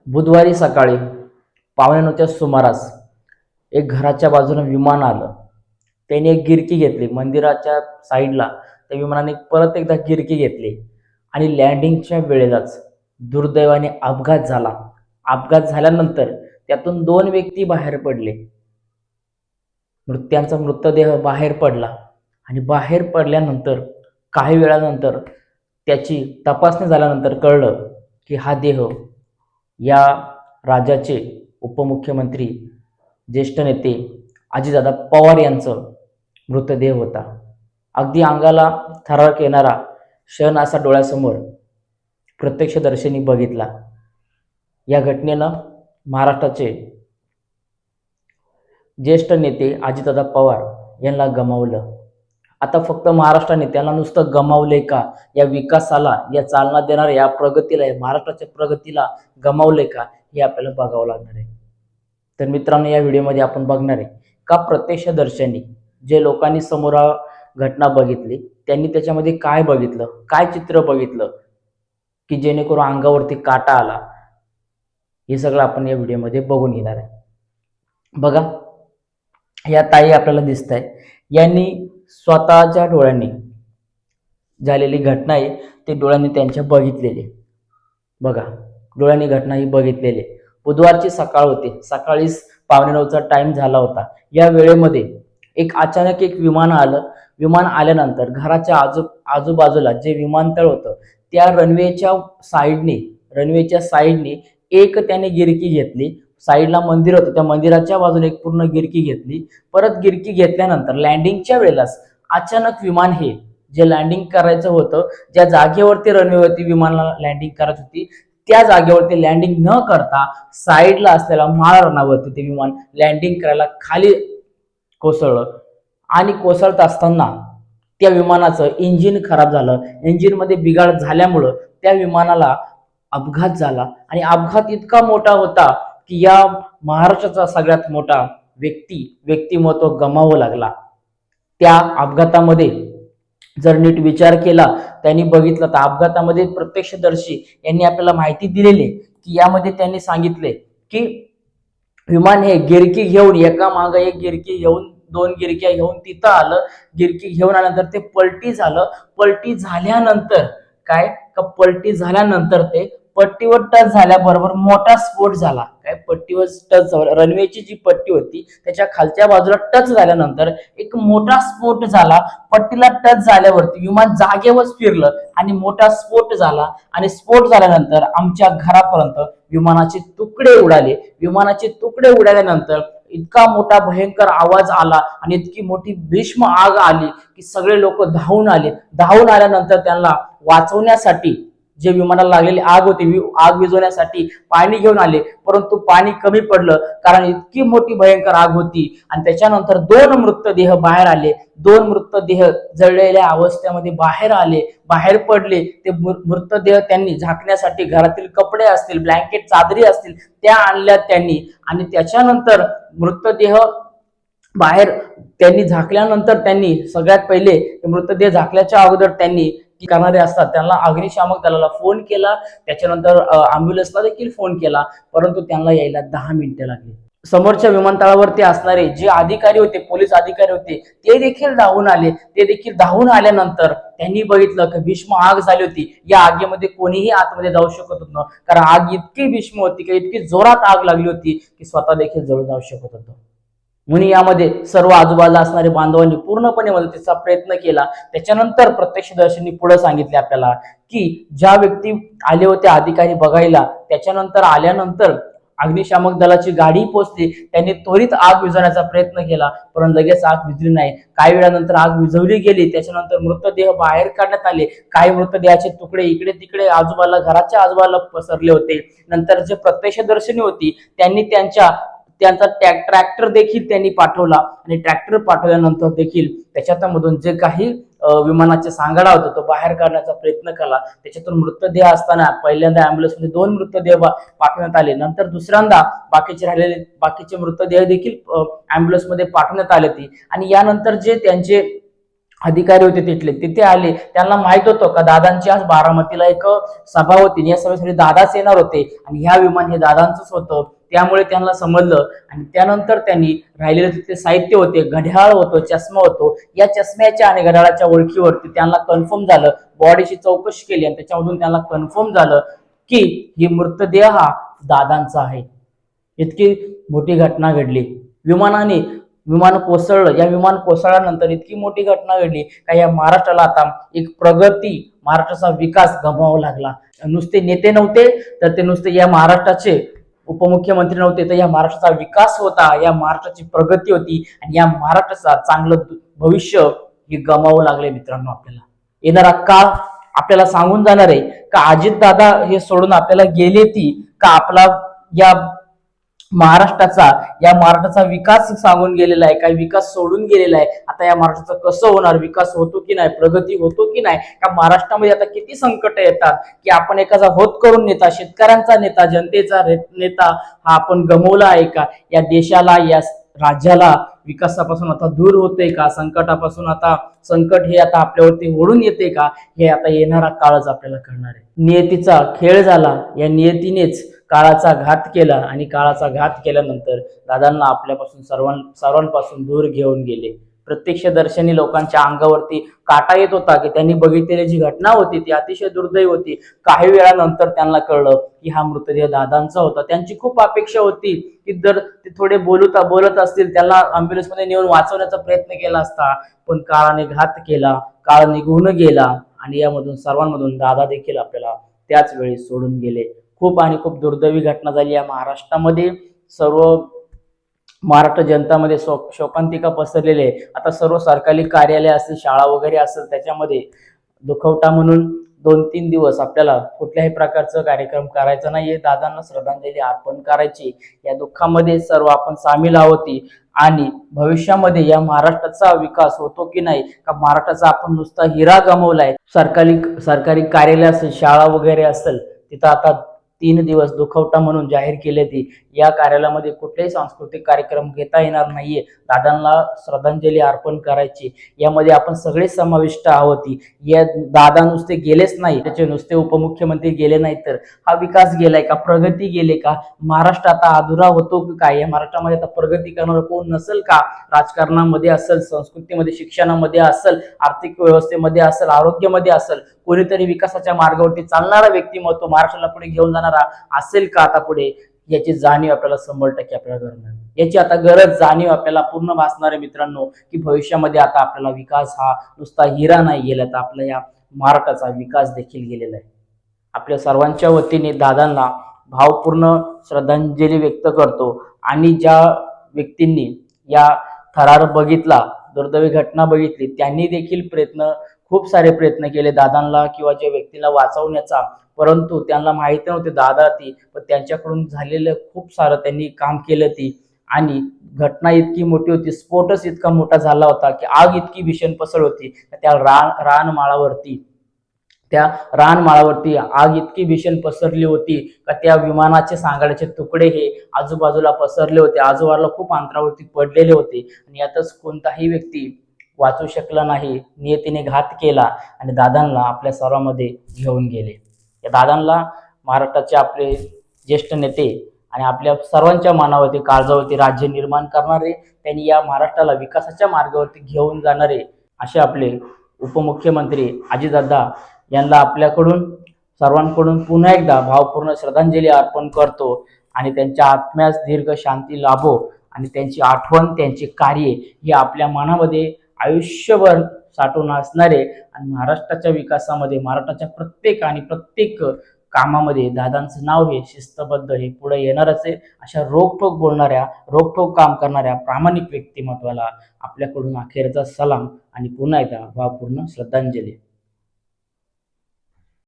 बुधवारी सकाळी 8:45च्या सुमारास एक घराच्या बाजूने विमान आलं. त्याने एक गिरकी घेतली मंदिराच्या साईडला. त्या विमानाने परत एकदा गिरकी घेतली आणि लँडिंगच्या वेळेलाच दुर्दैवाने अपघात झाला. अपघात झाल्यानंतर त्यातून 2 व्यक्ती बाहेर पडले. त्यांचा मृतदेह बाहेर पडला आणि बाहेर पडल्यानंतर काही वेळानंतर त्याची तपासणी झाल्यानंतर कळलं की हा देह या राज्याचे उपमुख्यमंत्री ज्येष्ठ नेते अजितदादा पवार यांचं मृतदेह होता. अगदी अंगाला थरारक येणारा क्षण असा डोळ्यासमोर प्रत्यक्षदर्शींनी बघितला. या घटनेनं महाराष्ट्राचे ज्येष्ठ नेते अजितदादा पवार यांना गमावलं. आता फक्त महाराष्ट्राने त्याला नुसतं गमावले का, या विकासाला, या चालना देणाऱ्या या प्रगतीला, या महाराष्ट्राच्या प्रगतीला गमावले का, हे आपल्याला बघावं लागणार आहे. तर मित्रांनो, या व्हिडिओमध्ये आपण बघणार आहे का प्रत्यक्षदर्शींनी जे लोकांनी समोर घटना बघितली त्यांनी त्याच्यामध्ये काय बघितलं, काय चित्र बघितलं की जेणेकरून अंगावरती काटा आला. हे सगळं आपण या व्हिडिओमध्ये बघून घेणार आहे. बघा, या ताई आपल्याला दिसत आहे. यांनी स्वतःच्या डोळ्यांनी झालेली घटना आहे ते डोळ्यांनी त्यांच्या बघितलेली. बघा, डोळ्यांनी घटना ही बघितलेली. बुधवारची सकाळ होती. सकाळी 8:45चा टाइम झाला होता. या वेळेमध्ये अचानक एक विमान आलं. विमान आल्यानंतर घराच्या आजूबाजूला जे विमानतळ होतं त्या रनवेच्या साईडने एक त्याने गिरकी घेतली. साईडला मंदिर होतं, त्या मंदिराच्या बाजूने एक पूर्ण गिरकी घेतली. परत गिरकी घेतल्यानंतर लँडिंगच्या वेळेलाच अचानक विमान हे जे लँडिंग करायचं होतं, ज्या जागेवरती रनवेवरती विमानाला लँडिंग करायची होती त्या जागेवरती लँडिंग न करता साईडला असलेल्या माळरानावरती ते विमान लँडिंग करायला खाली कोसळलं. आणि कोसळत असताना त्या विमानाचं इंजिन खराब झालं. इंजिनमध्ये बिघाड झाल्यामुळं त्या विमानाला अपघात झाला. आणि अपघात इतका मोठा होता की या महाराष्ट्राचा सगळ्यात मोठा व्यक्तिमत्व गमावं लागला. त्या अपघातामध्ये जर नीट विचार केला, त्यांनी बघितलं तर अपघातामध्ये प्रत्यक्षदर्शी यांनी आपल्याला माहिती दिलेली की यामध्ये त्यांनी सांगितले की विमान हे गिरकी घेऊन एका मागे एक गिरकी घेऊन 2 गिरक्या घेऊन तिथं आलं. गिरकी घेऊन आल्यानंतर ते पलटी झालं. पलटी झाल्यानंतर ते पट्टीवर टच झाल्याबरोबर मोठा स्फोट झाला. पट्टीवर टच, रनवेची जी पट्टी होती त्याच्या खालच्या बाजूला टच झाल्यानंतर एक मोठा स्फोट झाला. पट्टीला टच झाल्यावरती विमान जागेवर फिरलं आणि मोठा स्फोट झाला. आणि स्फोट झाल्यानंतर आमच्या घरापर्यंत विमानाचे तुकडे उडाले. विमानाचे तुकडे उडाल्यानंतर इतका मोठा भयंकर आवाज आला आणि इतकी मोठी भीष्म आग आली की सगळे लोक धावून आले. धावून आल्यानंतर त्यांना वाचवण्यासाठी जे विमानाला लागलेली आग होती, आग विझवण्यासाठी पाणी घेऊन आले. परंतु पाणी कमी पडलं कारण इतकी मोठी भयंकर आग होती. आणि त्याच्यानंतर 2 मृतदेह बाहेर आले. 2 मृतदेह जळलेल्या अवस्थेमध्ये बाहेर पडले. ते मृतदेह त्यांनी झाकण्यासाठी घरातील कपडे असतील, ब्लँकेट, चादरी असतील त्या आणल्या त्यांनी. आणि त्याच्यानंतर मृतदेह बाहेर त्यांनी झाकल्यानंतर त्यांनी सगळ्यात पहिले मृतदेह झाकल्याच्या अगोदर त्यांनी करणारे असतात त्यांना अग्निशामक दलाला फोन केला. त्याच्यानंतर अँब्युलन्सला देखील फोन केला. परंतु त्यांना यायला 10 मिनिटं लागली. समोरच्या विमानतळावरती असणारे जे अधिकारी होते, पोलीस अधिकारी होते, ते देखील धावून आले. ते देखील धावून आल्यानंतर त्यांनी बघितलं की भीष्म आग झाली होती. या आगीमध्ये कोणीही आतमध्ये जाऊ शकत नव्हतं कारण आग इतकी भीष्म होती की इतकी जोरात आग लागली होती की स्वतः देखील जळून जाऊ शकत होतं. म्हणून यामध्ये सर्व आजूबाजूला असणारे बांधवांनी पूर्णपणे मदतीचा प्रयत्न केला. त्याच्यानंतर प्रत्यक्षदर्शींनी पुढे सांगितले आपल्याला की ज्या व्यक्ती आले होते अधिकारी बघायला, त्याच्यानंतर आल्यानंतर अग्निशामक दलाची गाडी पोहोचली. त्यांनी त्वरित आग विझवण्याचा प्रयत्न केला परंतु लगेच आग विझली नाही. काही वेळानंतर आग विझवली गेली. त्याच्यानंतर मृतदेह बाहेर काढण्यात आले. काही मृतदेहाचे तुकडे इकडे तिकडे आजूबाजूला, घराच्या आजूबाजूला पसरले होते. नंतर जे प्रत्यक्षदर्शिनी होती त्यांनी त्यांचा ट्रॅक्टर देखील त्यांनी पाठवला. आणि ट्रॅक्टर पाठवल्यानंतर देखील त्याच्यातून जे काही विमानाचे सांगाडा होता तो बाहेर काढण्याचा प्रयत्न केला. त्याच्यातून मृतदेह असताना पहिल्यांदा अँब्युलन्समध्ये 2 मृतदेह पाठवण्यात आले. नंतर दुसऱ्यांदा बाकीचे मृतदेह देखील अँब्युलन्समध्ये पाठवण्यात आले. आणि यानंतर जे त्यांचे अधिकारी होते तिथले, तिथे आले. त्यांना माहित होतं का दादांची आज बारामतीला एक सभा होती आणि या सभेसाठी दादाच येणार होते आणि ह्या विमान हे दादांचंच होतं. त्यामुळे त्यांना समजलं आणि त्यानंतर त्यांनी राहिलेले तिथले साहित्य होते, घड्याळ होतं, चष्मा होतो. या चष्म्याच्या आणि घड्याळाच्या ओळखीवरती त्यांना कन्फर्म झालं, बॉडीची चौकशी केली आणि त्याच्यामधून त्यांना कन्फर्म झालं की ही मृतदेह हा दादांचा आहे. इतकी मोठी घटना घडली. विमानाने विमान कोसळलं. या विमान कोसळल्यानंतर इतकी मोठी घटना घडली का या महाराष्ट्राला आता एक प्रगती, महाराष्ट्राचा विकास गमवावा लागला. नुसते नेते नव्हते तर ते नुसते या महाराष्ट्राचे उपमुख्यमंत्री नव्हते, तर या महाराष्ट्राचा विकास होता, या महाराष्ट्राची प्रगती होती आणि या महाराष्ट्राचा चांगलं भविष्य हे गमावं लागले. मित्रांनो, आपल्याला येणारा काळ आपल्याला सांगून जाणार आहे का अजित दादा हे सोडून आपल्याला गेले ती का आपला या महाराष्ट्राचा विकास सांगून गेलेला आहे, काही विकास सोडून गेलेला आहे. आता या महाराष्ट्राचं कसं होणार, विकास होतो की नाही, प्रगती होतो की नाही, का महाराष्ट्रामध्ये आता किती संकट येतात की आपण एखादा होत करून नेता, शेतकऱ्यांचा नेता, जनतेचा नेता हा आपण गमवला आहे का, या देशाला, या राज्याला विकासापासून आता दूर होते का, संकटापासून आता संकट हे आता आपल्यावरती ओढून येते का, हे आता येणारा काळच आपल्याला कळणार आहे. नियतीचा खेळ झाला, या नियतीनेच काळाचा घात केला आणि काळाचा घात केल्यानंतर दादांना आपल्यापासून सर्वांपासून दूर घेऊन गेले. प्रत्यक्षदर्शनी लोकांच्या अंगावरती काटा येत होता की त्यांनी बघितलेली जी घटना होती ती अतिशय दुर्दैवी होती. काही वेळानंतर त्यांना कळलं की हा मृतदेह दादांचा होता. त्यांची खूप अपेक्षा होती की जर ते थोडे बोलत असतील त्यांना ॲम्ब्युलन्समध्ये नेऊन वाचवण्याचा प्रयत्न केला असता, पण काळाने घात केला, काळ निघून गेला आणि यामधून सर्वांमधून दादा देखील आपल्याला त्याच वेळी सोडून गेले. खूप आणि खूप दुर्दैवी घटना झाली या महाराष्ट्रामध्ये. सर्व महाराष्ट्र जनतामध्ये शोकांतिका पसरलेली आहे. आता सर्व सरकारी कार्यालय असतील, शाळा वगैरे असेल, त्याच्यामध्ये दुखवटा म्हणून 2-3 दिवस आपल्याला कुठल्याही प्रकारचा कार्यक्रम करायचा नाहीये. दादांना श्रद्धांजली अर्पण करायची. या दुःखामध्ये सर्व आपण सामील आहोत आणि भविष्यामध्ये या महाराष्ट्राचा विकास होतो की नाही, का महाराष्ट्राचा आपण नुसता हिरा गमावलाय. सरकारी कार्यालय असेल, शाळा वगैरे असेल, तिथं आता 3 दिवस दुखवटा म्हणून जाहीर केले ती. या कार्यालयामध्ये कुठलेही सांस्कृतिक कार्यक्रम घेता येणार नाहीये. दादांना श्रद्धांजली अर्पण करायची. यामध्ये आपण सगळे समाविष्ट आहोत. या दादा नुसते गेलेच नाही, त्याचे नुसते उपमुख्यमंत्री गेले नाही, तर हा विकास गेलाय का, प्रगती गेले का, महाराष्ट्र आता अधुरा होतो की काय, या महाराष्ट्रामध्ये आता प्रगती करणार कोण नसेल का, राजकारणामध्ये असेल, संस्कृतीमध्ये, शिक्षणामध्ये असेल, आर्थिक व्यवस्थेमध्ये असेल, आरोग्यामध्ये असेल, कोणीतरी विकासाच्या मार्गावरती चालणारा व्यक्तिमत्व महाराष्ट्राला पुढे घेऊन जाणारा असेल का आता पुढे, याची जाणीव आपल्याला 100% आपल्याला गरज आहे. याची आता गरज, जाणीव आपल्याला पूर्ण भासणार आहे मित्रांनो, की भविष्यामध्ये आता आपल्याला विकास हा नुसता हिरा नाही गेला, तर आपल्या या महाराष्ट्राचा विकास देखील गेलेला आहे. आपल्या सर्वांच्या वतीने दादांना भावपूर्ण श्रद्धांजली व्यक्त करतो आणि ज्या व्यक्तींनी या थरार बघितला, दुर्दैवी घटना बघितली, त्यांनी देखील खूप सारे प्रयत्न केले दादांना किंवा ज्या व्यक्तीला वाचवण्याचा, परंतु त्यांना माहिती नव्हते दादा ती, पण त्यांच्याकडून झालेलं खूप सारं त्यांनी काम केलं ती. आणि घटना इतकी मोठी होती, स्फोटच इतका मोठा झाला होता की आग इतकी भीषण पसरत होती त्या रानमाळावरती आग इतकी भीषण पसरली होती का त्या विमानाचे सांगाड्याचे तुकडे हे आजूबाजूला पसरले होते, आजूबाजूला खूप अंतरावरती पडलेले होते आणि यातच कोणताही व्यक्ती वाचू शकला नाही. नियतीने घात केला आणि दादांना आपल्या सर्वांमध्ये घेऊन गेले. या दादांना महाराष्ट्राचे आपले ज्येष्ठ नेते आणि आपल्या सर्वांच्या मनावरती, काळजावरती राज्य निर्माण करणारे, त्यांनी या महाराष्ट्राला विकासाच्या मार्गावरती घेऊन जाणारे असे आपले उपमुख्यमंत्री अजितदादा यांना आपल्याकडून सर्वांकडून पुन्हा एकदा भावपूर्ण श्रद्धांजली अर्पण करतो आणि त्यांच्या आत्म्यास दीर्घ शांती लाभो आणि त्यांची आठवण, त्यांचे कार्य हे आपल्या मनामध्ये आयुष्यभर साठवून असणारे आणि महाराष्ट्राच्या विकासामध्ये, महाराष्ट्राच्या प्रत्येक कामामध्ये दादांचं नाव हे शिस्तबद्ध हे पुढे येणारच आहे. अशा रोखठोक काम करणाऱ्या प्रामाणिक व्यक्तिमत्वाला आपल्याकडून अखेरचा सलाम आणि पुन्हा एकदा भावपूर्ण श्रद्धांजली.